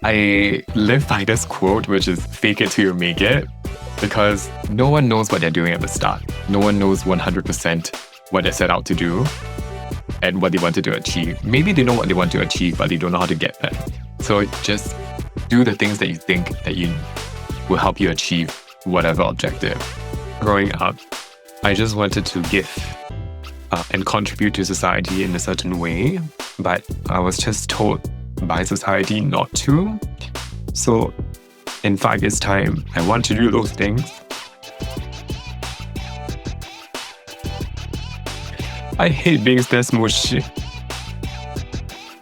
I live by this quote, which is fake it till you make it, because no one knows what they're doing at the start. No one knows 100% what they set out to do and what they wanted to achieve. Maybe they know what they want to achieve, but they don't know how to get there. So just do the things that you think that you will help you achieve whatever objective. Growing up, I just wanted to give and contribute to society in a certain way, but I was just told by society not to. So in 5 years' time, I want to do those things. I hate being this mushy.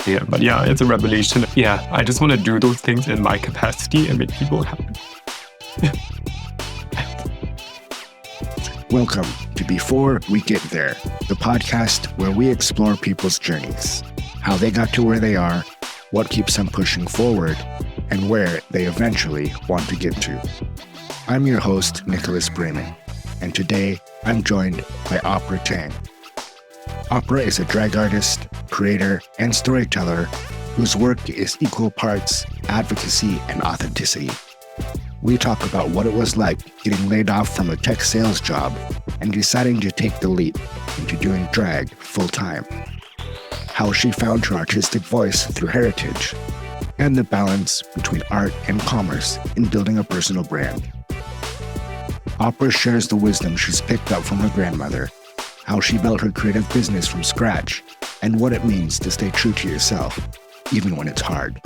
Yeah, but yeah, it's a revelation. Yeah, I just want to do those things in my capacity and make people happy. Welcome to Before We Get There, the podcast where we explore people's journeys, how they got to where they are, what keeps them pushing forward, and where they eventually want to get to. I'm your host, Nicholas Braman, and today I'm joined by Opera Tang. Opera is a drag artist, creator, and storyteller whose work is equal parts advocacy and authenticity. We talk about what it was like getting laid off from a tech sales job and deciding to take the leap into doing drag full-time, how she found her artistic voice through heritage, and the balance between art and commerce in building a personal brand. Opera shares the wisdom she's picked up from her grandmother, how she built her creative business from scratch, and what it means to stay true to yourself, even when it's hard.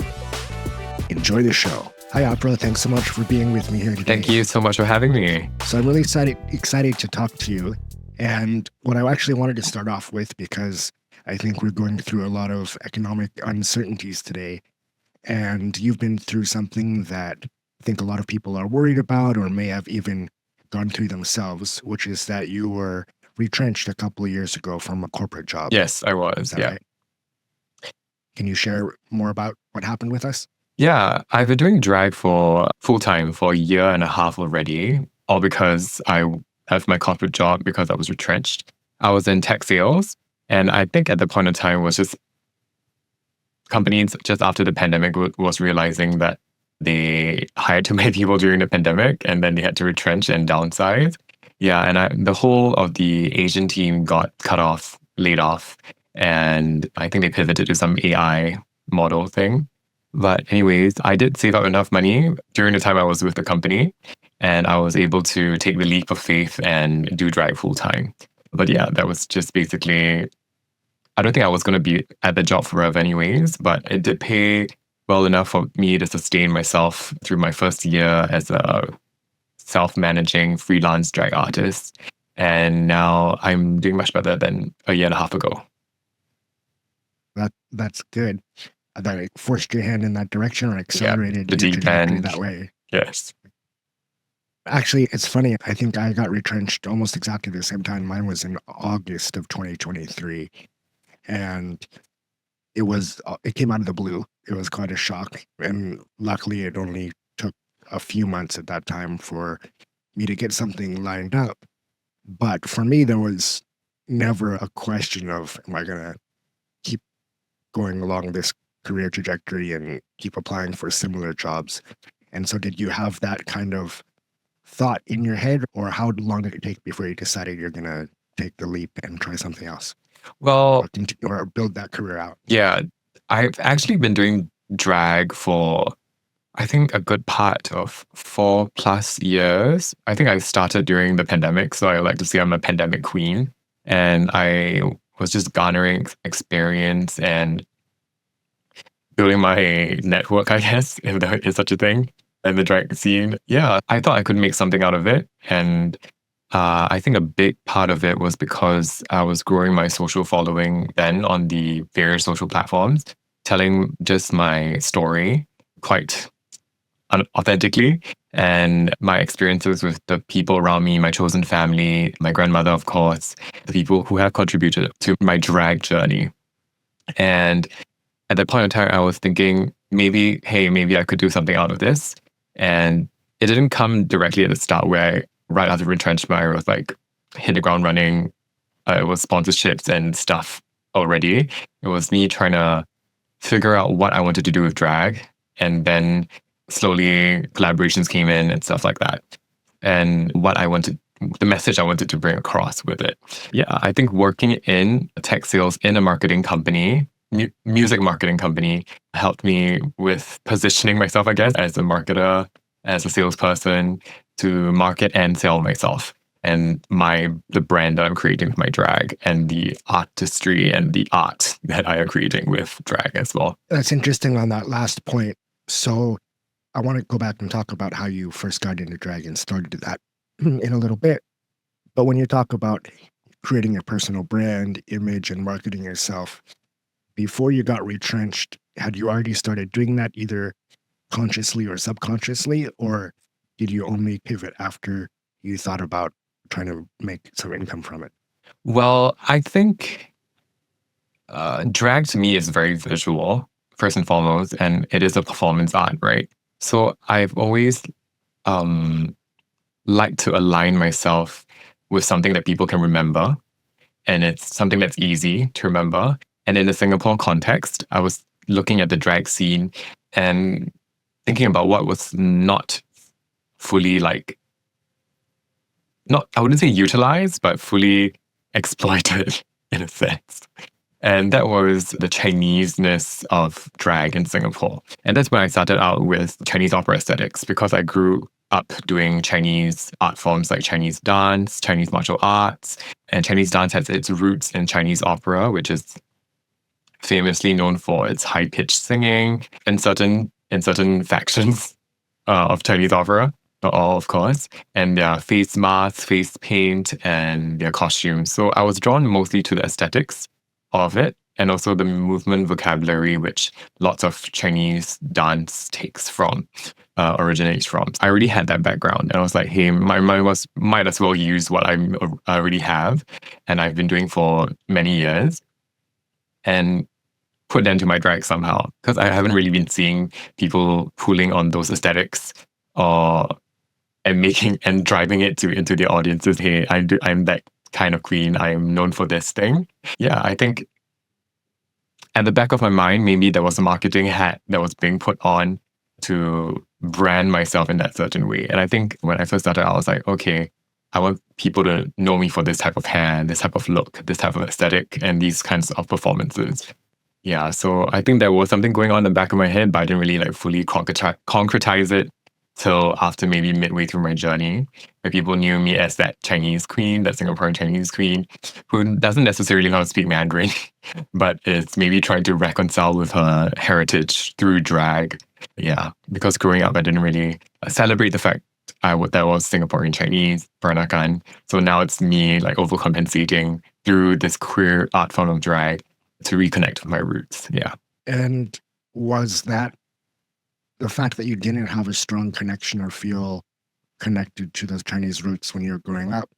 Enjoy the show. Hi, Opera. Thanks so much for being with me here today. Thank you so much for having me. So I'm really excited to talk to you. And what I actually wanted to start off with, because I think we're going through a lot of economic uncertainties today, and you've been through something that I think a lot of people are worried about or may have even gone through themselves, which is that you were retrenched a couple of years ago from a corporate job. Yes, I was. Yeah. Right? Can you share more about what happened with us? Yeah, I've been doing drag for full-time for a year and a half already, all because I left my corporate job because I was retrenched. I was in tech sales, and I think at the point in time was just companies just after the pandemic was realizing that they hired too many people during the pandemic, and then they had to retrench and downsize. Yeah, and the whole of the Asian team got cut off, laid off, and I think they pivoted to some AI model thing. But anyways, I did save up enough money during the time I was with the company, and I was able to take the leap of faith and do drag full time. But yeah, that was just basically, I don't think I was going to be at the job forever anyways, but it did pay well enough for me to sustain myself through my first year as a self-managing freelance drag artist. And now I'm doing much better than a year and a half ago. That's good. That it forced your hand in that direction or accelerated the your deep trajectory end. that way. Yes. Actually, it's funny. I think I got retrenched almost exactly the same time. Mine was in August of 2023. And it came out of the blue. It was quite a shock. And luckily, it only took a few months at that time for me to get something lined up. But for me, there was never a question of, am I going to keep going along this career trajectory and keep applying for similar jobs? And so did you have that kind of thought in your head, or how long did it take before you decided you're going to take the leap and try something else? Well, or build that career out? Yeah, I've actually been doing drag for, I think, a good part of 4+ years. I think I started during the pandemic, so I like to say I'm a pandemic queen. And I was just garnering experience and building my network, I guess, if there is such a thing, in the drag scene. Yeah, I thought I could make something out of it. And I think a big part of it was because I was growing my social following then on the various social platforms, telling just my story quite authentically, and my experiences with the people around me, my chosen family, my grandmother, of course, the people who have contributed to my drag journey. And at that point in time, I was thinking, maybe I could do something out of this. And it didn't come directly at the start where right after retrenchment, I was like, hit the ground running. It was sponsorships and stuff already. It was me trying to figure out what I wanted to do with drag. And then slowly collaborations came in and stuff like that. And the message I wanted to bring across with it. Yeah, I think working in tech sales in a marketing company, music marketing company, helped me with positioning myself, I guess, as a marketer, as a salesperson, to market and sell myself and the brand that I'm creating with my drag and the artistry and the art that I am creating with drag as well. That's interesting on that last point. So I want to go back and talk about how you first got into drag and started that in a little bit. But when you talk about creating a personal brand, image, and marketing yourself, before you got retrenched, had you already started doing that either consciously or subconsciously, or did you only pivot after you thought about trying to make some income from it? Well, I think drag to me is very visual, first and foremost, and it is a performance art, right? So I've always liked to align myself with something that people can remember, and it's something that's easy to remember. And in the Singapore context, I was looking at the drag scene and thinking about what was not fully not, I wouldn't say utilized, but fully exploited in a sense. And that was the Chineseness of drag in Singapore. And that's when I started out with Chinese opera aesthetics, because I grew up doing Chinese art forms like Chinese dance, Chinese martial arts. And Chinese dance has its roots in Chinese opera, which is famously known for its high-pitched singing in certain factions of Chinese opera. Not all, of course, and their face masks, face paint, and their costumes. So I was drawn mostly to the aesthetics of it, and also the movement vocabulary, which lots of Chinese dance originates from. I already had that background, and I was like, hey, might as well use what I already have, and I've been doing for many years, and put that into my drag somehow, because I haven't really been seeing people pulling on those aesthetics or and making and driving it into the audiences. Hey, I'm that kind of queen. I'm known for this thing. Yeah, I think at the back of my mind, maybe there was a marketing hat that was being put on to brand myself in that certain way. And I think when I first started, I was like, okay, I want people to know me for this type of hair, this type of look, this type of aesthetic, and these kinds of performances. Yeah, so I think there was something going on in the back of my head, but I didn't really fully concretize it till after maybe midway through my journey, where people knew me as that Chinese queen, that Singaporean Chinese queen, who doesn't necessarily know how to speak Mandarin, but is maybe trying to reconcile with her heritage through drag. Yeah, because growing up, I didn't really celebrate the fact that was Singaporean Chinese, Peranakan. So now it's me overcompensating through this queer art form of drag to reconnect with my roots. Yeah. And was that the fact that you didn't have a strong connection or feel connected to those Chinese roots when you were growing up?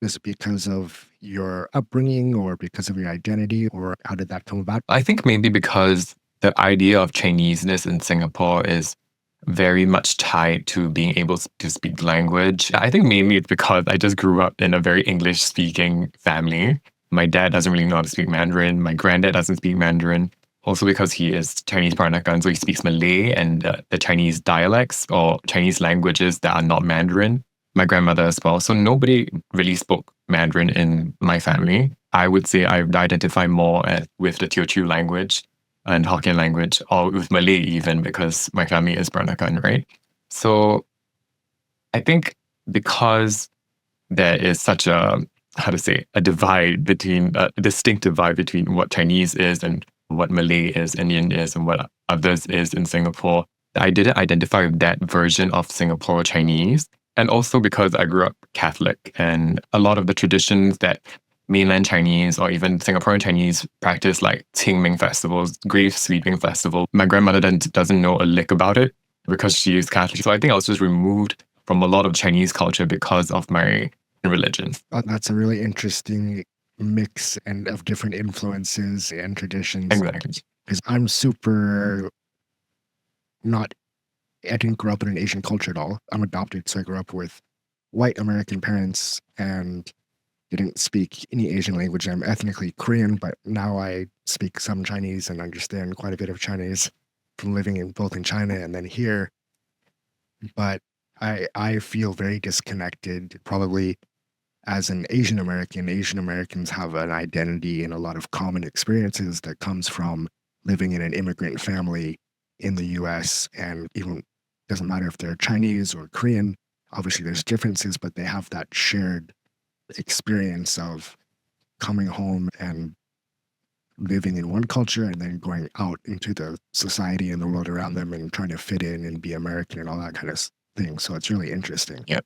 Is it because of your upbringing or because of your identity, or how did that come about? I think maybe because the idea of Chineseness in Singapore is very much tied to being able to speak language. I think mainly it's because I just grew up in a very English-speaking family. My dad doesn't really know how to speak Mandarin. My granddad doesn't speak Mandarin. Also because he is Chinese Peranakan, so he speaks Malay and the Chinese dialects or Chinese languages that are not Mandarin. My grandmother as well. So nobody really spoke Mandarin in my family. I would say I identify more with the Teochew language and Hokkien language, or with Malay even, because my family is Peranakan, right? So I think because there is such a distinct divide between what Chinese is and what Malay is, Indian is, and what others is in Singapore, I didn't identify with that version of Singapore Chinese. And also because I grew up Catholic, and a lot of the traditions that mainland Chinese or even Singaporean Chinese practice, like Qingming festivals, grave sweeping festival, my grandmother doesn't know a lick about it because she is Catholic. So I think I was just removed from a lot of Chinese culture because of my religion. That's a really interesting mix and of different influences and traditions. Exactly. Because I'm super not, I didn't grow up in an Asian culture at all. I'm adopted, so I grew up with white American parents, and didn't speak any Asian language. I'm ethnically Korean, but now I speak some Chinese and understand quite a bit of Chinese from living in both in China and then here. But I feel very disconnected, probably as an Asian American. Asian Americans have an identity and a lot of common experiences that comes from living in an immigrant family in the US. And even doesn't matter if they're Chinese or Korean, obviously there's differences, but they have that shared experience of coming home and living in one culture and then going out into the society and the world around them and trying to fit in and be American and all that kind of thing. So it's really interesting. Yep.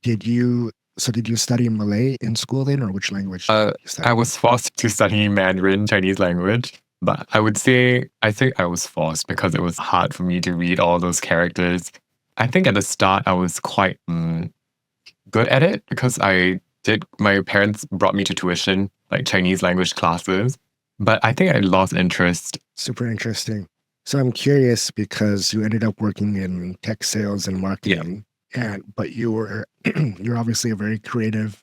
Did you study Malay in school then, or which language did you study? I was forced to study Mandarin, Chinese language. But I think I was forced because it was hard for me to read all those characters. I think at the start I was quite good at it because my parents brought me to tuition, like Chinese language classes. But I think I lost interest. Super interesting. So I'm curious because you ended up working in tech sales and marketing, but you're obviously a very creative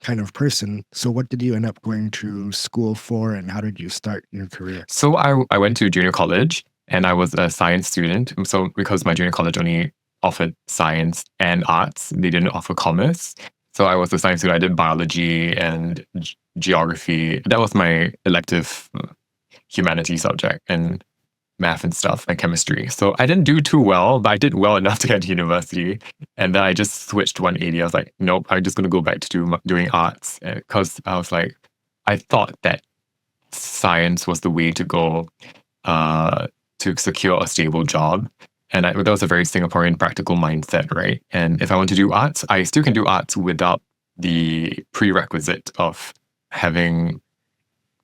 kind of person. So what did you end up going to school for, and how did you start your career? So I went to junior college and I was a science student. So because my junior college only offered science and arts, they didn't offer commerce. So I was a science student. I did biology and geography. That was my elective humanities subject, and math and stuff, and chemistry. So I didn't do too well, but I did well enough to get to university. And then I just switched 180. I was like, nope, I'm just going to go back to doing arts. Because I was like, I thought that science was the way to go to secure a stable job. And that was a very Singaporean practical mindset, right? And if I want to do arts, I still can do arts without the prerequisite of having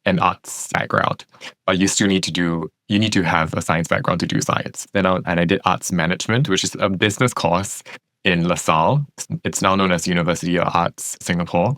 an arts background. But you still need to have a science background to do science. And I did arts management, which is a business course in LaSalle. It's now known as University of Arts Singapore.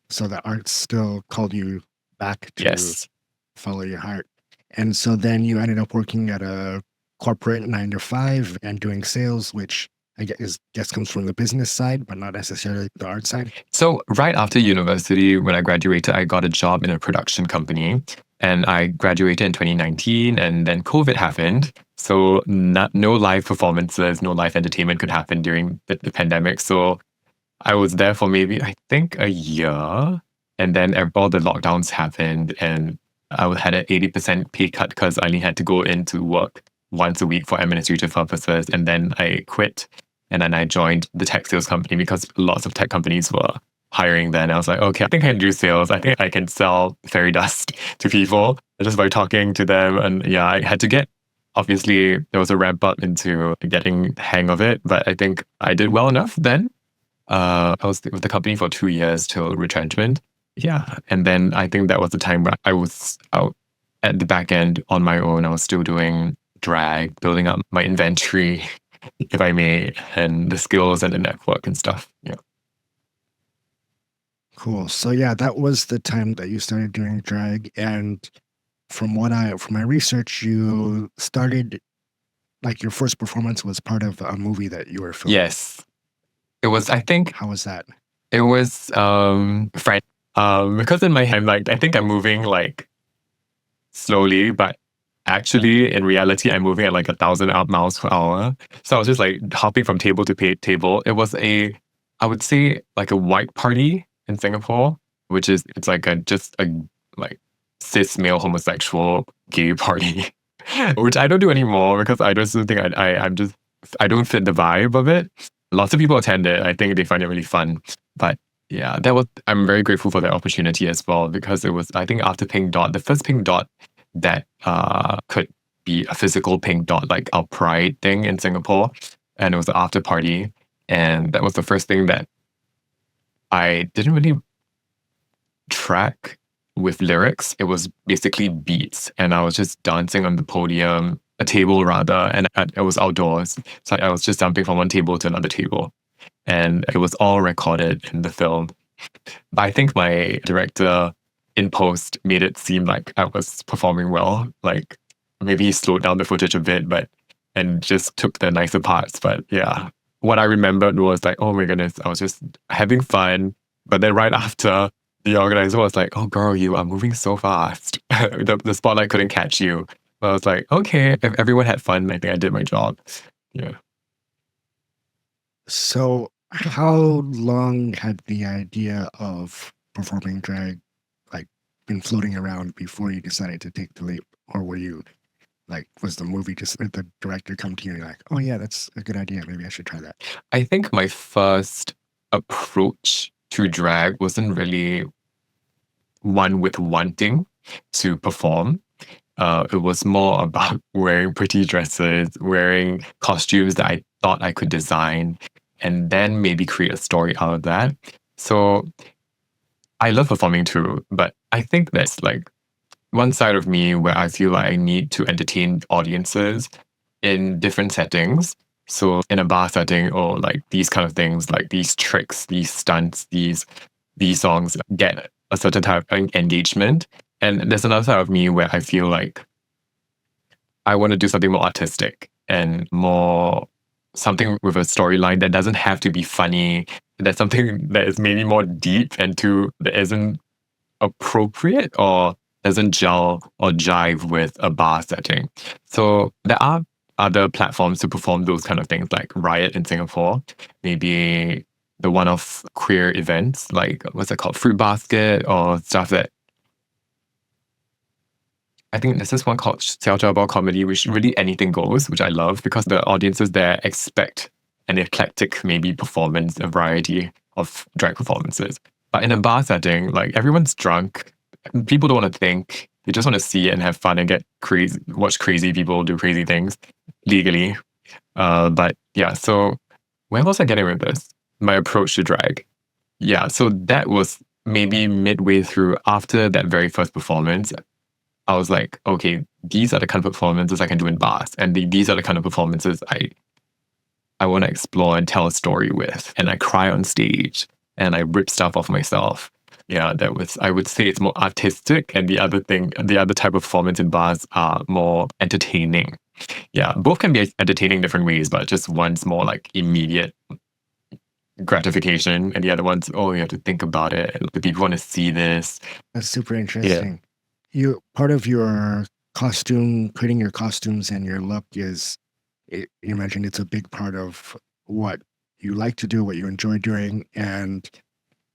So the arts still called you back to Yes. follow your heart. And so then you ended up working at a corporate 9 to 5 and doing sales, which I guess comes from the business side, but not necessarily the art side. So right after university, when I graduated, I got a job in a production company. And I graduated in 2019, and then COVID happened. So no live performances, no live entertainment could happen during the pandemic. So I was there for maybe, I think, a year. And then all the lockdowns happened, and I had an 80% pay cut because I only had to go into work once a week for administrative purposes. And then I quit. And then I joined the tech sales company because lots of tech companies were hiring then. I was like, okay, I think I can do sales. I think I can sell fairy dust to people just by talking to them. And yeah, I had to obviously there was a ramp up into getting the hang of it, but I think I did well enough then. I was with the company for 2 years till retrenchment. Yeah. And then I think that was the time where I was out at the back end on my own. I was still doing drag, building up my inventory, if I may, and the skills and the network and stuff. Yeah. Cool. So yeah, that was the time that you started doing drag. And from my research, you started, like, your first performance was part of a movie that you were filming. Yes. It was, I think, How was that? it was French. Because in my head, like, I think I'm moving like slowly, but actually in reality, I'm moving at like 1,000 miles per hour. So I was just like hopping from table to table. It was I would say like a white party in Singapore, it's like just a like cis male homosexual gay party, which I don't do anymore because I just think I don't fit the vibe of it. Lots of people attend it. I think they find it really fun. But yeah, I'm very grateful for that opportunity as well, because it was, I think, after Pink Dot, the first Pink Dot that could be a physical pink dot, like our Pride thing in Singapore. And it was the after party. And that was the first thing that I didn't really track with lyrics. It was basically beats. And I was just dancing on the podium, a table rather, and it was outdoors. So I was just jumping from one table to another table. And it was all recorded in the film. But I think my director in post made it seem like I was performing well. Like maybe he slowed down the footage a bit, and just took the nicer parts. But yeah, what I remembered was like, oh my goodness, I was just having fun, But then right after, the organizer was like, "Oh, girl, you are moving so fast. The spotlight couldn't catch you." But I was like, "Okay, if everyone had fun, I think I did my job." Yeah. So, how long had the idea of performing drag like been floating around before you decided to take the leap, or were you like, was the movie just did the director come to you and you're like, oh yeah, that's a good idea, maybe I should try that? I think my first approach to drag wasn't really one with wanting to perform. It was more about wearing pretty dresses, wearing costumes that I thought I could design, and then maybe create a story out of that. So I love performing too, but I think that's like one side of me where I feel like I need to entertain audiences in different settings. So in a bar setting or like these kind of things, like these tricks, these stunts, these songs get a certain type of engagement. And there's another side of me where I feel like I want to do something more artistic and more something with a storyline that doesn't have to be funny. That's something that is maybe more deep and that isn't appropriate or doesn't gel or jive with a bar setting. So there are other platforms to perform those kind of things, like Riot in Singapore, maybe the one-off queer events, like what's it called, Fruit Basket, or stuff that I think there's this one called Xiao Zhao Bao Comedy, which really anything goes, which I love because the audiences there expect an eclectic, maybe performance, a variety of drag performances. But in a bar setting, like everyone's drunk, people don't want to think, they just want to see it and have fun and get crazy, watch crazy people do crazy things legally. But yeah, so where was I getting with this? My approach to drag. Yeah, so that was maybe midway through after that very first performance. I was like, okay, these are the kind of performances I can do in bars, and these are the kind of performances I want to explore and tell a story with. And I cry on stage, and I rip stuff off myself. Yeah, that was. I would say it's more artistic, and the other type of performance in bars are more entertaining. Yeah, both can be entertaining different ways, but just one's more like immediate gratification, and the other one's, oh, you have to think about it. And the people want to see this. That's super Yeah. interesting. You part of your costume, creating your costumes and your look is, you mentioned it's a big part of what you like to do, what you enjoy doing, and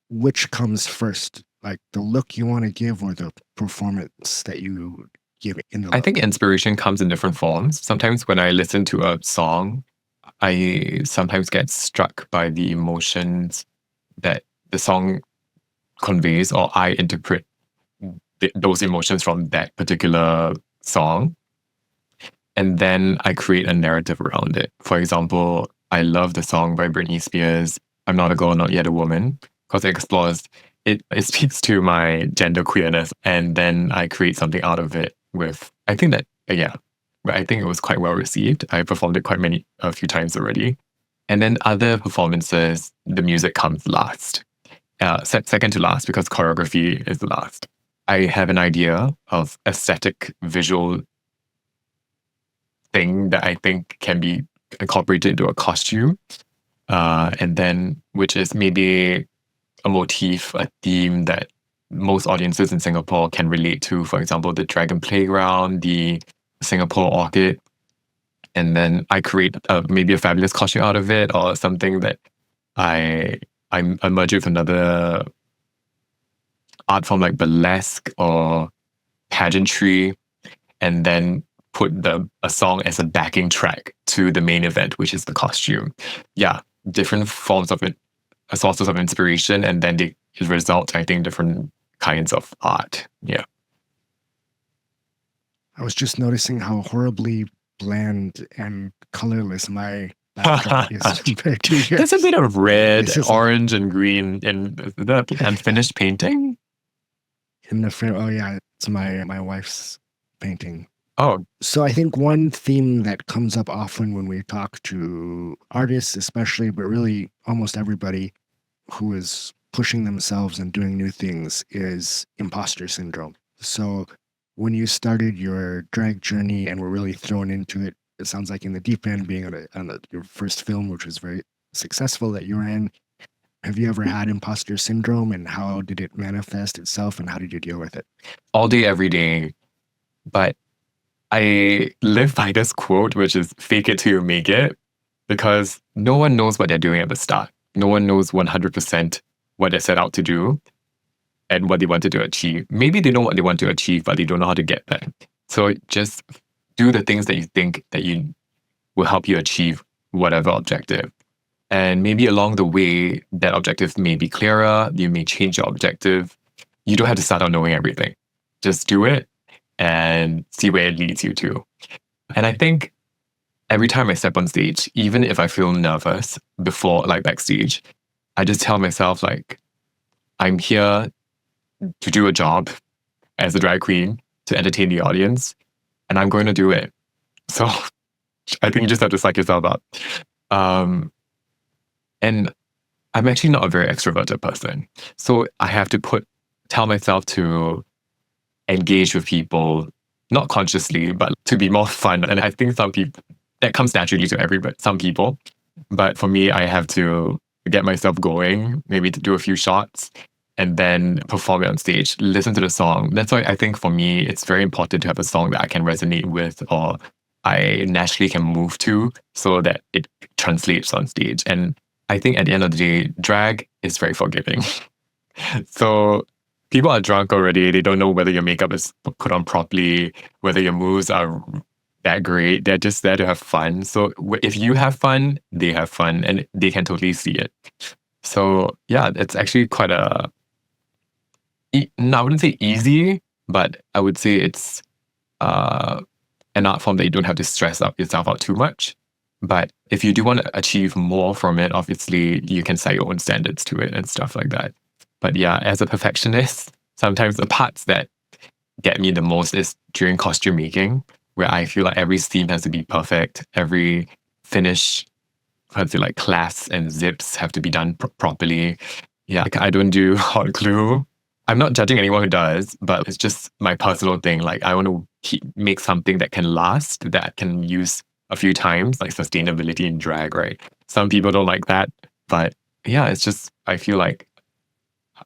which comes first, like the look you want to give or the performance that you give in the I look? think inspiration comes in different forms. Sometimes when I listen to a song, I sometimes get struck by the emotions that the song conveys, or I interpret those emotions from that particular song. And then I create a narrative around it. For example, I love the song by Britney Spears, I'm Not a Girl, Not Yet a Woman, because it explores, it speaks to my gender queerness. And then I create something out of it with, I think that, yeah, but I think it was quite well received. I performed it a few times already. And then other performances, the music comes last, second to last, because choreography is last. I have an idea of aesthetic visual thing that I think can be incorporated into a costume. And then, which is maybe a motif, a theme that most audiences in Singapore can relate to. For example, the Dragon Playground, the Singapore Orchid. And then I create maybe a fabulous costume out of it, or something that I merge with another art form like burlesque or pageantry, and then put a song as a backing track to the main event, which is the costume. Yeah, different forms of it, sources of inspiration, and then they result, I think, different kinds of art. Yeah. I was just noticing how horribly bland and colorless my backdrop is compared to yours. There's a bit of red, It's just orange, and green in the unfinished painting. in the frame. Oh yeah, it's my wife's painting. Oh, So I think one theme that comes up often when we talk to artists, especially, but really almost everybody who is pushing themselves and doing new things, is imposter syndrome. So when you started your drag journey and were really thrown into it, it sounds like in the deep end, being on your first film, which was very successful that you were in, Have you ever had imposter syndrome, and how did it manifest itself, and how did you deal with it? All day, every day. But I live by this quote, which is fake it till you make it, because no one knows what they're doing at the start. No one knows 100% what they set out to do and what they wanted to achieve. Maybe they know what they want to achieve, but they don't know how to get there. So just do the things that you think that you will help you achieve whatever objective. And maybe along the way, that objective may be clearer. You may change your objective. You don't have to start out knowing everything. Just do it and see where it leads you to. And I think every time I step on stage, even if I feel nervous before, like backstage, I just tell myself, like, I'm here to do a job as a drag queen, to entertain the audience, and I'm going to do it. So I think you just have to psych yourself up. And I'm actually not a very extroverted person. So I have to tell myself to engage with people, not consciously, but to be more fun. And I think some people, that comes naturally to some people. But for me, I have to get myself going, maybe to do a few shots and then perform it on stage, listen to the song. That's why I think for me, it's very important to have a song that I can resonate with or I naturally can move to so that it translates on stage. And I think at the end of the day, drag is very forgiving. So people are drunk already. They don't know whether your makeup is put on properly, whether your moves are that great. They're just there to have fun. So if you have fun, they have fun and they can totally see it. So yeah, it's actually quite I wouldn't say easy, but I would say it's an art form that you don't have to stress out yourself out too much. But if you do want to achieve more from it, obviously you can set your own standards to it and stuff like that. But yeah, as a perfectionist, sometimes the parts that get me the most is during costume making, where I feel like every seam has to be perfect. Every finish, like clasps and zips have to be done properly. Yeah, like I don't do hot glue. I'm not judging anyone who does, but it's just my personal thing. Like I want to make something that can last, that can use a few times, like sustainability in drag, right? Some people don't like that, but yeah, it's just, I feel like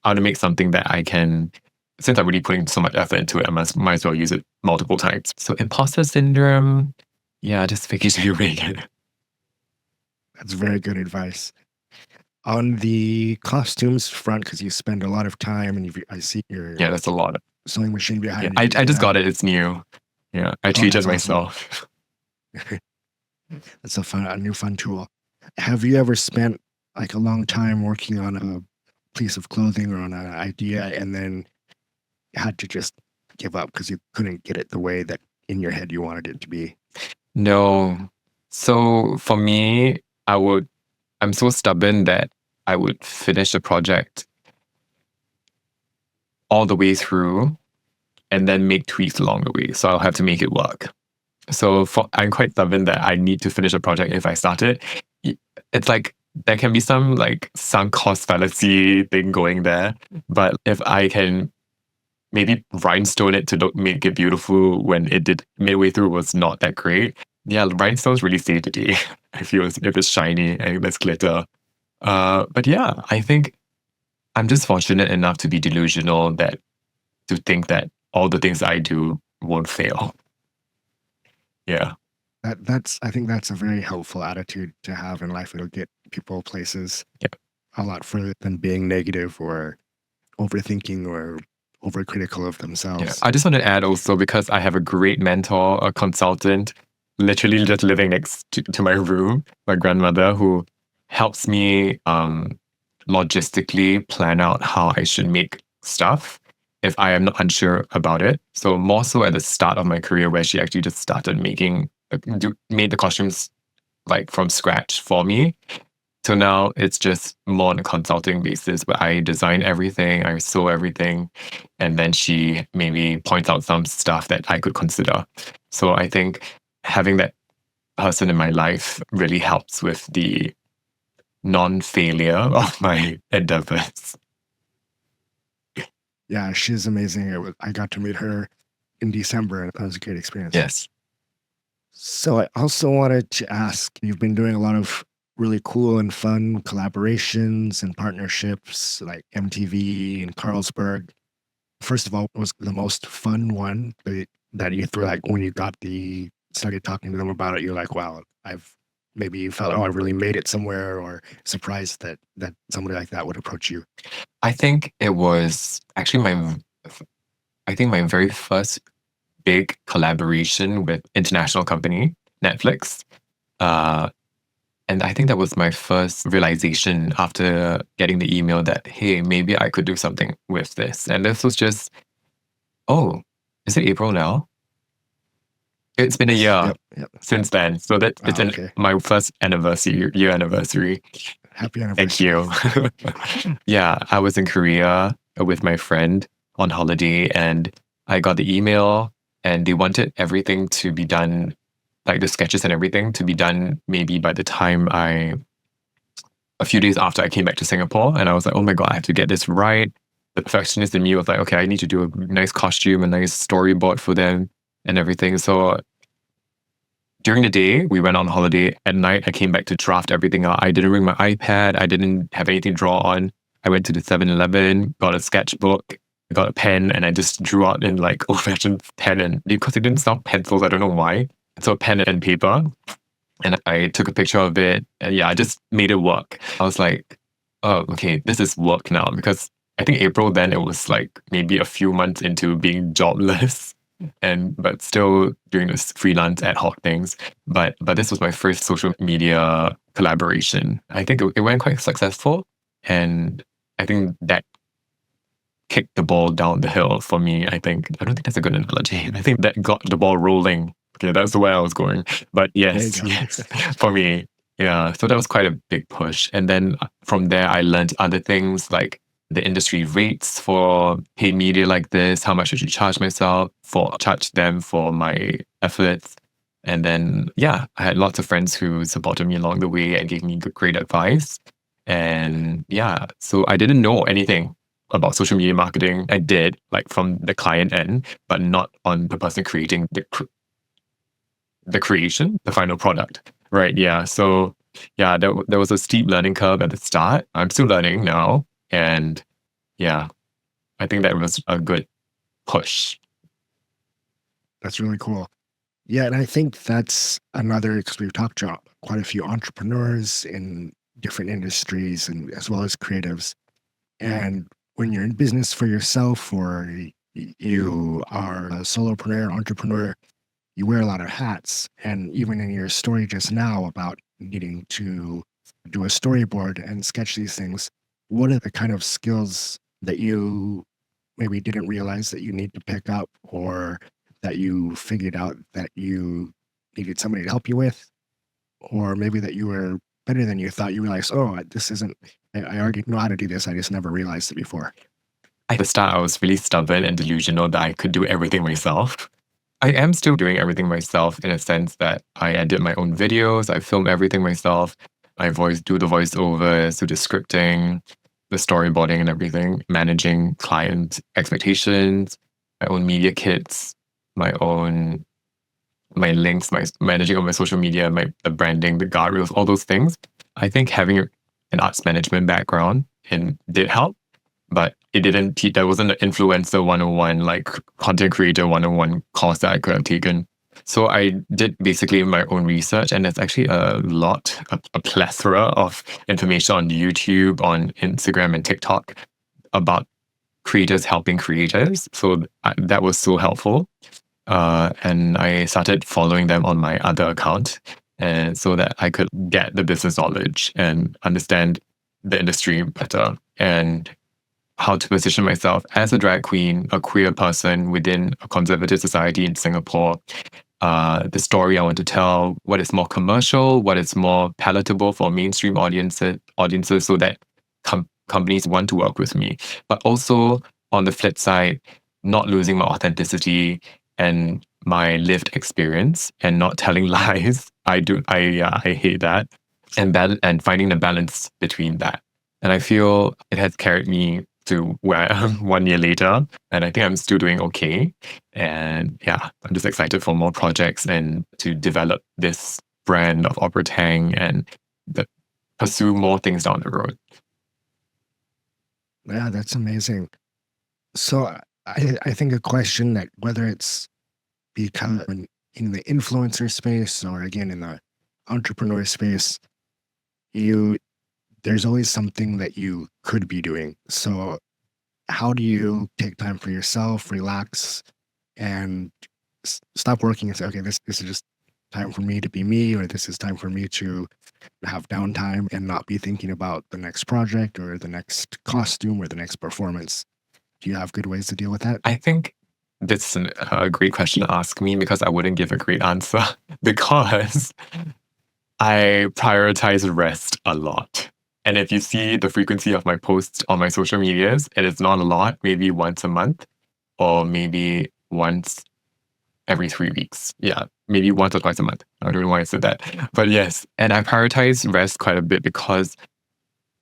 I want to make something that I can, since I'm really putting so much effort into it, I might as well use it multiple times. So imposter syndrome, yeah, just fake it till you make it. That's very good advice. On the costumes front, because you spend a lot of time and I see your Yeah, that's a lot. sewing machine behind Yeah, you. I just got it. It's new. Yeah, I treated that's myself. That's a new fun tool. Have you ever spent like a long time working on a piece of clothing or on an idea and then had to just give up because you couldn't get it the way that in your head you wanted it to be? No. So for me, I'm so stubborn that I would finish a project all the way through and then make tweaks along the way. So I'll have to make it work. So I'm quite stubborn that I need to finish a project if I start it. It's like there can be some like sunk cost fallacy thing going there. But if I can maybe rhinestone it to make it beautiful when it did midway through was not that great. Yeah, rhinestones really save the day. I feel if it's shiny and there's glitter. But yeah, I think I'm just fortunate enough to be delusional to think that all the things I do won't fail. Yeah. I think that's a very helpful attitude to have in life. It'll get people places a lot further than being negative or overthinking or overcritical of themselves. Yeah. I just want to add also, because I have a great mentor, a consultant, literally just living next to my room, my grandmother, who helps me logistically plan out how I should make stuff if I am not unsure about it. So more so at the start of my career, where she actually just started made the costumes like from scratch for me. So now it's just more on a consulting basis where I design everything, I sew everything, and then she maybe points out some stuff that I could consider. So I think having that person in my life really helps with the non-failure of my endeavors. Yeah, she's amazing. I got to meet her in December, and that was a great experience. Yes. So I also wanted to ask, you've been doing a lot of really cool and fun collaborations and partnerships like MTV and Carlsberg. First of all, what was the most fun one that you threw, like when you started talking to them about it, you're like, wow, maybe you felt, oh, I really made it somewhere, or surprised that somebody like that would approach you? I think it was actually my very first big collaboration with international company, Netflix. Uh, and I think that was my first realization after getting the email that, hey, maybe I could do something with this. And this was just, oh, is it April now? It's been a year Yep, yep. since then. So it's Oh, okay. my first year anniversary. Happy Thank anniversary. you. Yeah, I was in Korea with my friend on holiday, and I got the email, and they wanted everything to be done, like the sketches and everything, to be done maybe by the time a few days after I came back to Singapore. And I was like, oh my God, I have to get this right. The perfectionist in me was like, okay, I need to do a nice costume, a nice storyboard for them and everything. So during the day, we went on holiday. At night, I came back to draft everything out. I didn't bring my iPad. I didn't have anything to draw on. I went to the 7-Eleven, got a sketchbook, got a pen, and I just drew out in like old-fashioned pen. And because they didn't sell pencils, I don't know why. So pen and paper. And I took a picture of it. And yeah, I just made it work. I was like, oh, okay, this is work now. Because I think April then, it was like maybe a few months into being jobless. But still doing this freelance ad hoc things. But this was my first social media collaboration. I think it went quite successful, and I think that kicked the ball down the hill for me. I don't think that's a good analogy. I think that got the ball rolling. Okay, that's the way I was going. But There you yes, go. yes, for me, yeah. So that was quite a big push, and then from there, I learned other things like the industry rates for paid media like this, how much I should charge them for my efforts. And then, yeah, I had lots of friends who supported me along the way and gave me great advice. And yeah, so I didn't know anything about social media marketing. I did, like from the client end, but not on the person creating the creation, the final product. Right. Yeah. So yeah, there was a steep learning curve at the start. I'm still learning now. And yeah, I think that was a good push. That's really cool. Yeah, and I think that's another, because we've talked to quite a few entrepreneurs in different industries and as well as creatives. And when you're in business for yourself, or you are a solopreneur, entrepreneur, you wear a lot of hats. And even in your story just now about needing to do a storyboard and sketch these things, what are the kind of skills that you maybe didn't realize that you need to pick up, or that you figured out that you needed somebody to help you with, or maybe that you were better than you thought? You realized, oh, this isn't, I already know how to do this. I just never realized it before. At the start, I was really stubborn and delusional that I could do everything myself. I am still doing everything myself in a sense that I edit my own videos, I film everything myself, do the voiceovers, do the scripting, the storyboarding and everything, managing client expectations, my own media kits, my links, my managing of my social media, the branding, the guardrails, all those things. I think having an arts management background did help, but it didn't teach. There wasn't an influencer 101, like content creator 101 course that I could have taken. So I did basically my own research, and there's actually a plethora of information on YouTube, on Instagram and TikTok about creators helping creators. So that was so helpful. And I started following them on my other account, and so that I could get the business knowledge and understand the industry better and how to position myself as a drag queen, a queer person within a conservative society in Singapore. The story I want to tell, what is more commercial, what is more palatable for mainstream audiences, so that companies want to work with me. But also on the flip side, not losing my authenticity and my lived experience and not telling lies. I hate that, and finding the balance between that. And I feel it has carried me to where I am 1 year later, and I think I'm still doing okay. And yeah, I'm just excited for more projects and to develop this brand of Opera Tang and pursue more things down the road. Yeah, that's amazing. So I think a question that whether it's become in the influencer space or again in the entrepreneur space, you there's always something that you could be doing. So how do you take time for yourself, relax, and stop working and say, okay, this is just time for me to be me, or this is time for me to have downtime and not be thinking about the next project or the next costume or the next performance? Do you have good ways to deal with that? I think this is a great question to ask me because I wouldn't give a great answer because I prioritize rest a lot. And if you see the frequency of my posts on my social medias, it is not a lot, maybe once a month or maybe once every 3 weeks. Yeah, maybe once or twice a month. I don't know why I said that. But yes, and I prioritize rest quite a bit because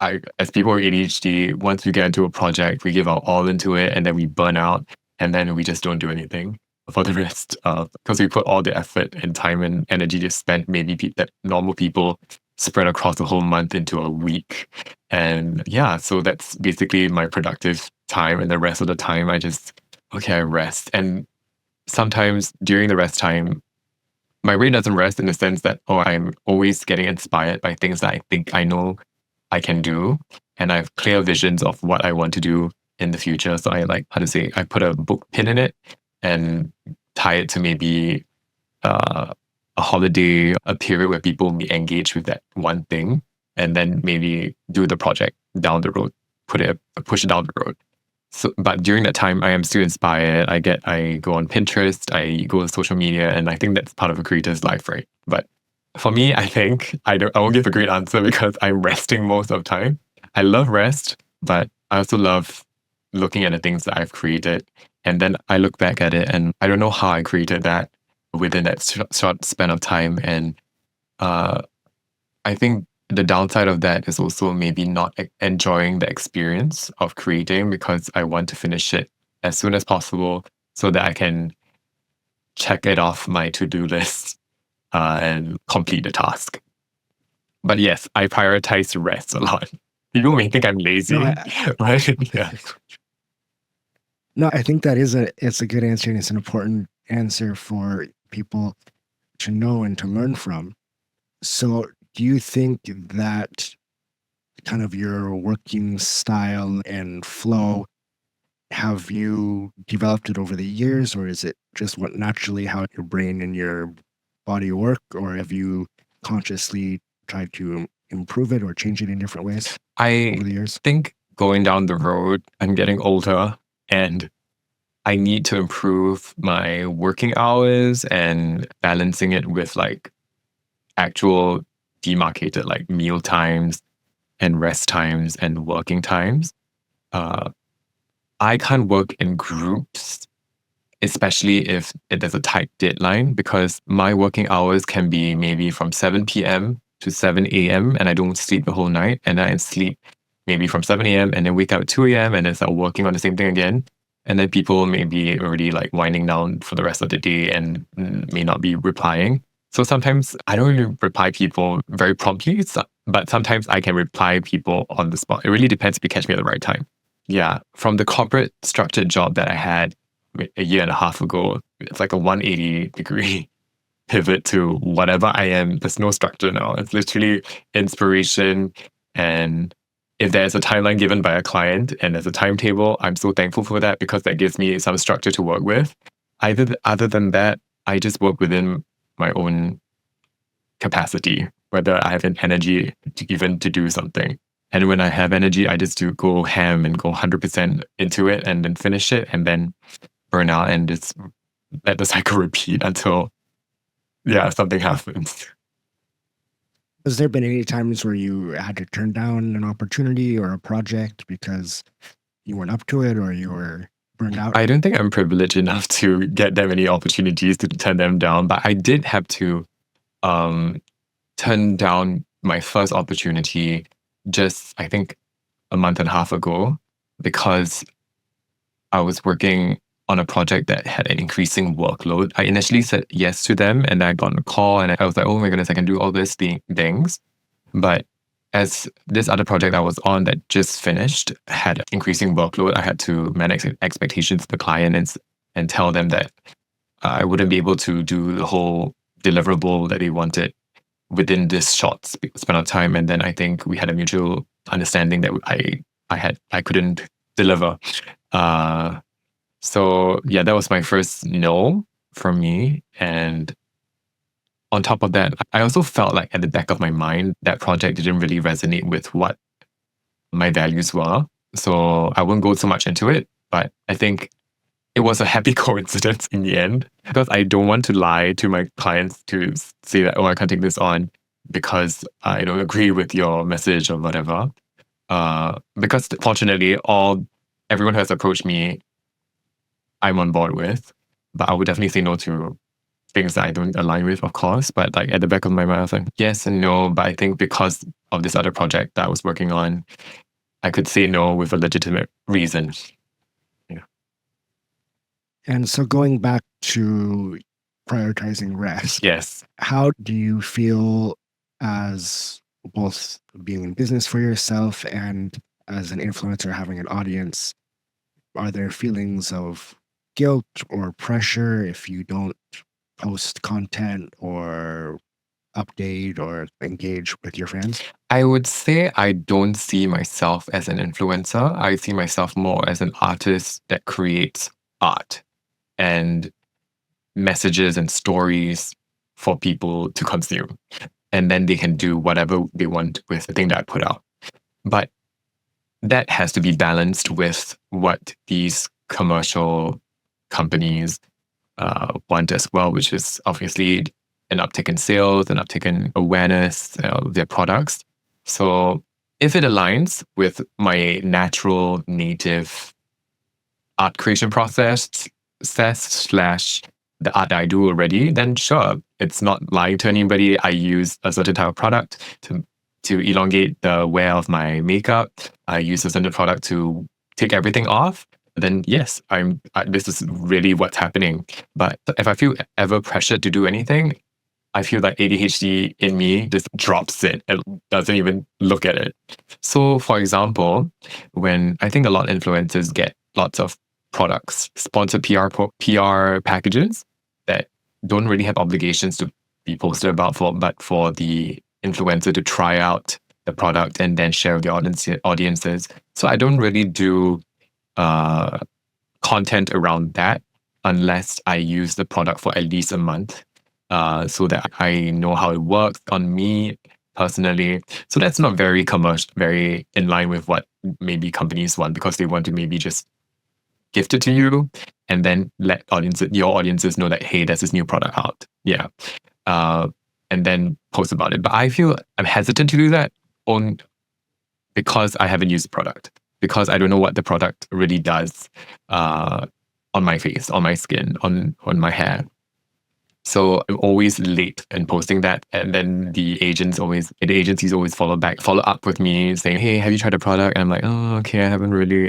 as people with ADHD, once we get into a project, we give our all into it and then we burn out and then we just don't do anything for the rest because we put all the effort and time and energy to spend maybe that normal people spread across the whole month into a week. And yeah, so that's basically my productive time. And the rest of the time, I rest. And sometimes during the rest time, my brain doesn't rest in the sense that, I'm always getting inspired by things that I think I know I can do. And I have clear visions of what I want to do in the future. So I put a book pin in it and tie it to maybe a holiday, a period where people may engage with that one thing, and then maybe do the project down the road, push it down the road. So, but during that time, I am still inspired. I go on Pinterest, I go to social media, and I think that's part of a creator's life, right? But for me, I think I won't give a great answer because I'm resting most of the time. I love rest, but I also love looking at the things that I've created. And then I look back at it and I don't know how I created that within that short span of time. And uh, I think the downside of that is also maybe not enjoying the experience of creating because I want to finish it as soon as possible so that I can check it off my to-do list and complete the task. But yes, I prioritize rest a lot. People may think I'm lazy, No, right? Yeah. no, I think it's a good answer and it's an important answer for people to know and to learn from. So do you think that kind of your working style and flow, have you developed it over the years, or is it just what naturally how your brain and your body work, or have you consciously tried to improve it or change it in different ways I over the years? think going down the road, I'm getting older and I need to improve my working hours and balancing it with like actual demarcated like meal times and rest times and working times. Uh, I can't work in groups, especially if there's a tight deadline, because my working hours can be maybe from 7 p.m. to 7 a.m. and I don't sleep the whole night. And I sleep maybe from 7 a.m. and then wake up at 2 a.m. and then start working on the same thing again. And then people may be already like winding down for the rest of the day and may not be replying. So sometimes I don't really reply people very promptly, but sometimes I can reply people on the spot. It really depends if you catch me at the right time. Yeah, from the corporate structured job that I had a year and a half ago, it's like a 180-degree pivot to whatever I am. There's no structure now. It's literally inspiration. And if there's a timeline given by a client and there's a timetable, I'm so thankful for that because that gives me some structure to work with. Other than that, I just work within my own capacity, whether I have an energy to do something. And when I have energy, I just do go ham and go 100% into it and then finish it and then burn out and just let the cycle repeat until, something happens. Has there been any times where you had to turn down an opportunity or a project because you weren't up to it or you were burned out? I don't think I'm privileged enough to get that many opportunities to turn them down, but I did have to turn down my first opportunity just, I think, a month and a half ago because I was working on a project that had an increasing workload. I initially said yes to them and I got on a call and I was like, oh my goodness, I can do all these things. But as this other project I was on that just finished had increasing workload, I had to manage expectations of the client and tell them that I wouldn't be able to do the whole deliverable that they wanted within this short span of time. And then I think we had a mutual understanding that I couldn't deliver. So yeah, that was my first no from me. And on top of that, I also felt like at the back of my mind, that project didn't really resonate with what my values were. So I won't go so much into it, but I think it was a happy coincidence in the end, because I don't want to lie to my clients to say that, oh, I can't take this on because I don't agree with your message or whatever. Because fortunately, everyone who has approached me, I'm on board with, but I would definitely say no to things that I don't align with, of course. But like at the back of my mind, I was like, yes and no. But I think because of this other project that I was working on, I could say no with a legitimate reason. Yeah. And so going back to prioritizing rest, Yes. how do you feel as both being in business for yourself and as an influencer having an audience? Are there feelings of guilt or pressure if you don't post content or update or engage with your fans? I would say I don't see myself as an influencer. I see myself more as an artist that creates art and messages and stories for people to consume. And then they can do whatever they want with the thing that I put out. But that has to be balanced with what these commercial companies want as well, which is obviously an uptick in sales, an uptick in awareness of their products. So if it aligns with my natural native art creation process slash the art that I do already, then sure, it's not lying to anybody. I use a certain type of product to elongate the wear of my makeup. I use a certain product to take everything off. Then yes, this is really what's happening. But if I feel ever pressured to do anything, I feel like ADHD in me just drops it and doesn't even look at it. So for example, when I think a lot of influencers get lots of products, sponsored PR packages that don't really have obligations to be posted about but for the influencer to try out the product and then share with the audiences. So I don't really do content around that unless I use the product for at least a month, so that I know how it works on me personally. So that's not very commercial, very in line with what maybe companies want, because they want to maybe just gift it to you and then let your audiences know that, hey, there's this new product out. Yeah. And then post about it. But I feel I'm hesitant to do that because I haven't used the product, because I don't know what the product really does on my face, on my skin, on my hair. So I'm always late in posting that. And then the agencies always follow up with me saying, hey, have you tried the product? And I'm like, oh, okay,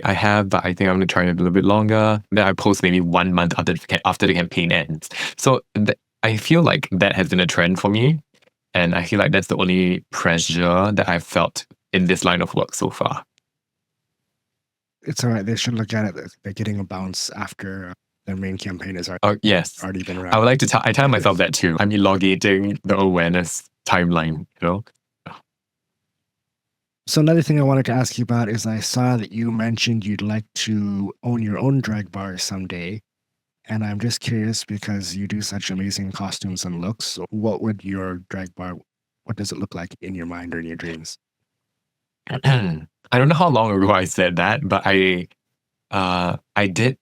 I have, but I think I'm going to try it a little bit longer. Then I post maybe 1 month after the campaign ends. So I feel like that has been a trend for me. And I feel like that's the only pressure that I've felt in this line of work so far. It's all right. They should look at it. They're getting a bounce after their main campaign has yes. already been wrapped. I would like to I tell myself that too. I'm elongating the awareness timeline, So another thing I wanted to ask you about is I saw that you mentioned you'd like to own your own drag bar someday. And I'm just curious, because you do such amazing costumes and looks. So what would your drag bar, what does it look like in your mind or in your dreams? I don't know how long ago I said that, but I did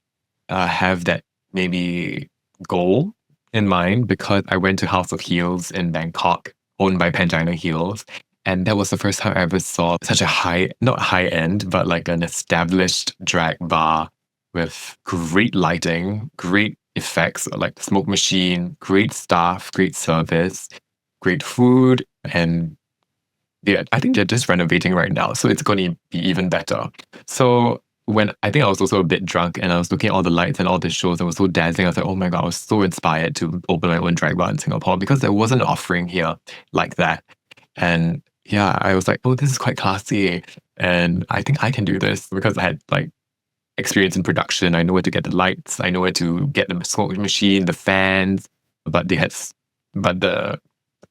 have that maybe goal in mind, because I went to House of Heels in Bangkok, owned by Pangina Heels. And that was the first time I ever saw such a not high end, but like an established drag bar with great lighting, great effects, like the smoke machine, great staff, great service, great food. And I think they're just renovating right now. So it's going to be even better. So I think I was also a bit drunk and I was looking at all the lights and all the shows, and it was so dazzling. I was like, oh my God, I was so inspired to open my own drag bar in Singapore, because there wasn't an offering here like that. And yeah, I was like, oh, this is quite classy. And I think I can do this because I had like experience in production. I know where to get the lights. I know where to get the smoke machine, the fans. But they had, but the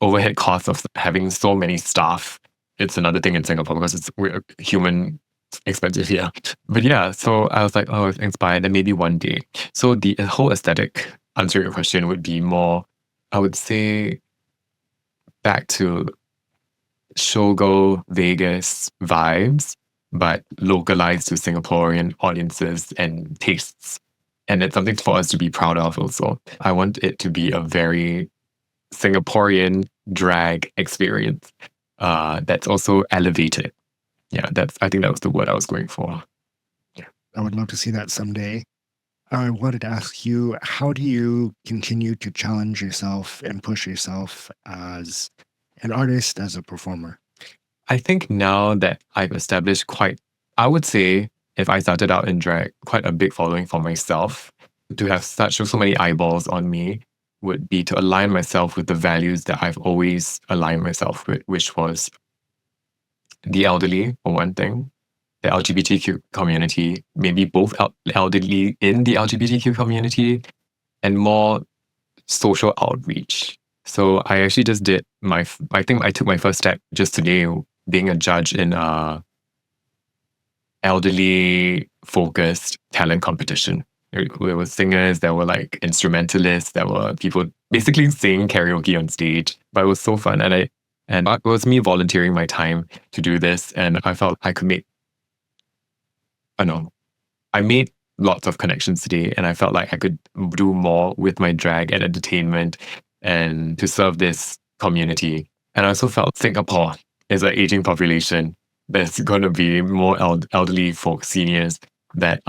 overhead cost of having so many staff, it's another thing in Singapore because we're human expensive here. But yeah, so I was like, oh, I was inspired, and maybe one day. So the whole aesthetic, answering your question, would be more, I would say, back to showgirl Vegas vibes, but localized to Singaporean audiences and tastes. And it's something for us to be proud of also. I want it to be a very Singaporean drag experience that's also elevated. Yeah, I think that was the word I was going for. I would love to see that someday. I wanted to ask you, how do you continue to challenge yourself and push yourself as an artist, as a performer? I think now that I've established I would say, if I started out in drag, quite a big following for myself, to have so many eyeballs on me would be to align myself with the values that I've always aligned myself with, which was the elderly, for one thing, the LGBTQ community, maybe both elderly in the LGBTQ community, and more social outreach. So I actually just did I think I took my first step just today, being a judge in a elderly focused talent competition. There were singers, there were like instrumentalists, there were people basically singing karaoke on stage. But it was so fun, and it was me volunteering my time to do this, and I felt I could make. I don't know. I made lots of connections today, and I felt like I could do more with my drag and entertainment and to serve this community. And I also felt Singapore is an aging population. There's going to be more elderly folks, seniors that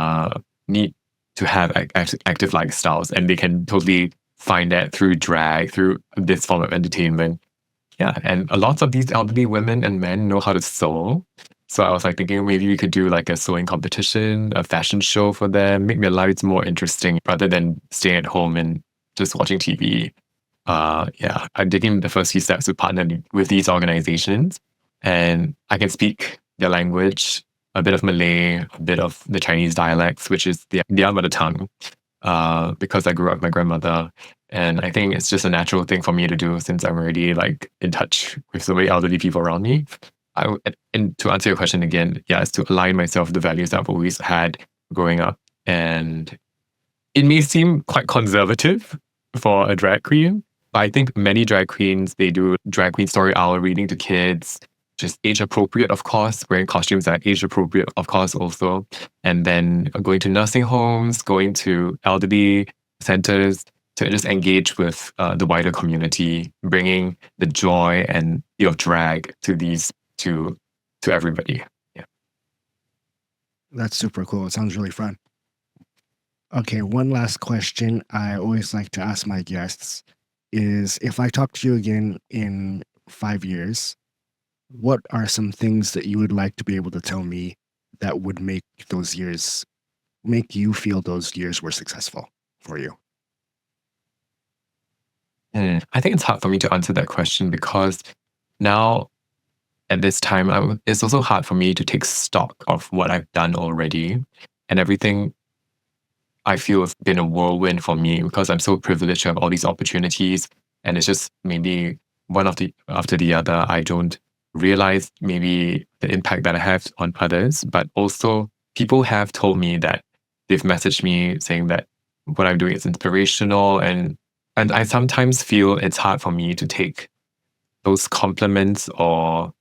need to have active lifestyles, and they can totally find that through drag, through this form of entertainment. Yeah, and a lot of these elderly women and men know how to sew. So I was like thinking maybe we could do like a sewing competition, a fashion show for them, make their lives more interesting rather than staying at home and just watching TV. Yeah, I'm taking the first few steps to partner with these organizations, and I can speak their language, a bit of Malay, a bit of the Chinese dialects, which is their mother tongue, because I grew up with my grandmother. And I think it's just a natural thing for me to do since I'm already like in touch with so many elderly people around me. And to answer your question again, yeah, it's to align myself with the values I've always had growing up. And it may seem quite conservative for a drag queen, but I think many drag queens, they do drag queen story hour reading to kids, just age appropriate, of course, wearing costumes that are age appropriate, of course, also. And then going to nursing homes, going to elderly centers to just engage with the wider community, bringing the joy and of drag to to everybody. Yeah. That's super cool. It sounds really fun. Okay, one last question I always like to ask my guests is, if I talk to you again in 5 years, what are some things that you would like to be able to tell me that would make you feel those years were successful for you? I think it's hard for me to answer that question because now at this time, it's also hard for me to take stock of what I've done already, and everything I feel has been a whirlwind for me because I'm so privileged to have all these opportunities, and it's just maybe one after the other. I don't realize maybe the impact that I have on others, but also people have told me that they've messaged me saying that what I'm doing is inspirational, and I sometimes feel it's hard for me to take those compliments or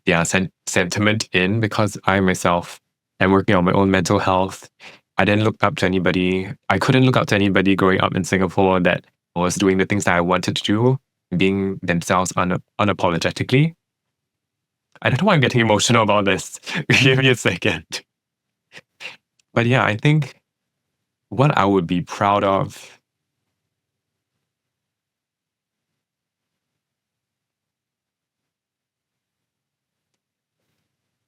their sentiment in because I myself am working on my own mental health. I didn't look up to anybody. I couldn't look up to anybody growing up in Singapore that was doing the things that I wanted to do, being themselves unapologetically. I don't know why I'm getting emotional about this. Give me a second. But yeah, I think what I would be proud of,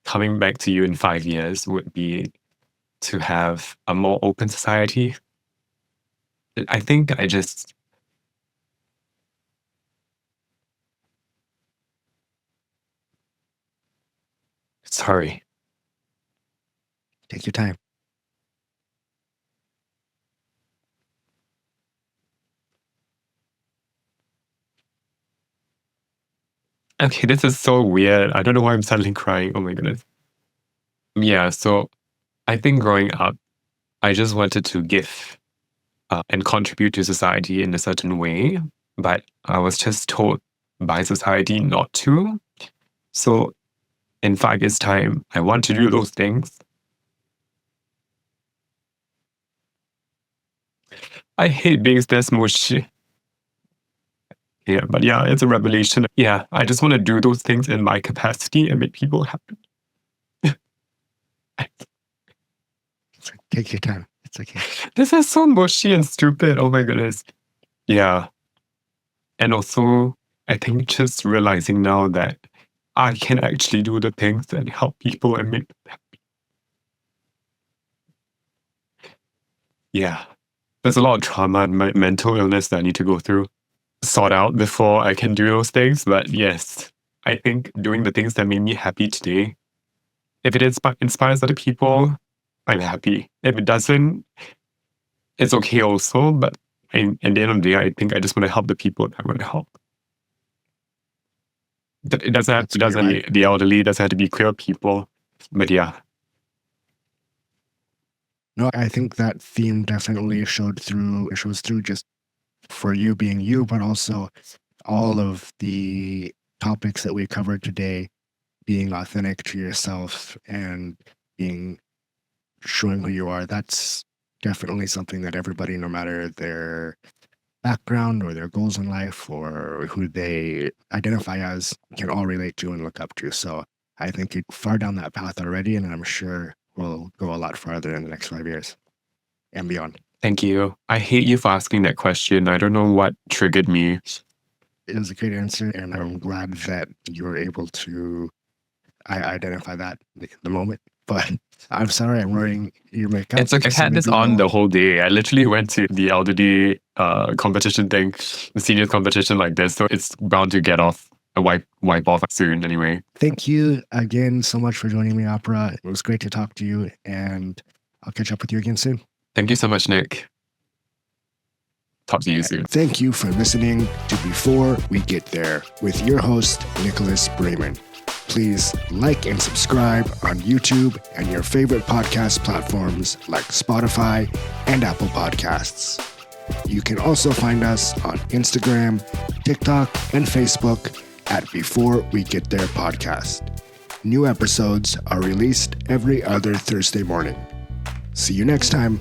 coming back to you in 5 years, would be to have a more open society. I think I just Sorry. Take your time. Okay, this is so weird. I don't know why I'm suddenly crying. Oh my goodness. Yeah, so I think growing up, I just wanted to give and contribute to society in a certain way, but I was just told by society not to. So in 5 years' time, I want to do those things. I hate being this mushy. Yeah, but yeah, it's a revelation. Yeah, I just want to do those things in my capacity and make people happy. Take your time. It's okay. This is so mushy and stupid. Oh my goodness. Yeah. And also, I think just realizing now that I can actually do the things and help people and make them happy. Yeah. There's a lot of trauma and mental illness that I need to go through, sort out before I can do those things. But yes, I think doing the things that made me happy today, if it inspires other people, I'm happy. If it doesn't, it's okay also. But at the end of the day, I think I just want to help the people that I want to help. It doesn't have to be the elderly, it doesn't have to be queer people. But yeah. No, I think that theme definitely shows through just for you being you, but also all of the topics that we covered today, being authentic to yourself and showing who you are. That's definitely something that everybody, no matter their background or their goals in life or who they identify as, can all relate to and look up to. So I think you're far down that path already, and I'm sure we'll go a lot farther in the next 5 years and beyond. Thank you. I hate you for asking that question. I don't know what triggered me. It was a great answer, and I'm glad that you were able to identify that in the moment. But I'm sorry I'm wearing your makeup. It's like I had this on the whole day. I literally went to the elderly competition thing, the seniors competition like this. So it's bound to get off, wipe off soon anyway. Thank you again so much for joining me, Opera. It was great to talk to you, and I'll catch up with you again soon. Thank you so much, Nick. Talk to you soon. Thank you for listening to Before We Get There with your host, Nicholas Braman. Please like and subscribe on YouTube and your favorite podcast platforms like Spotify and Apple Podcasts. You can also find us on Instagram, TikTok, and Facebook at Before We Get There Podcast. New episodes are released every other Thursday morning. See you next time.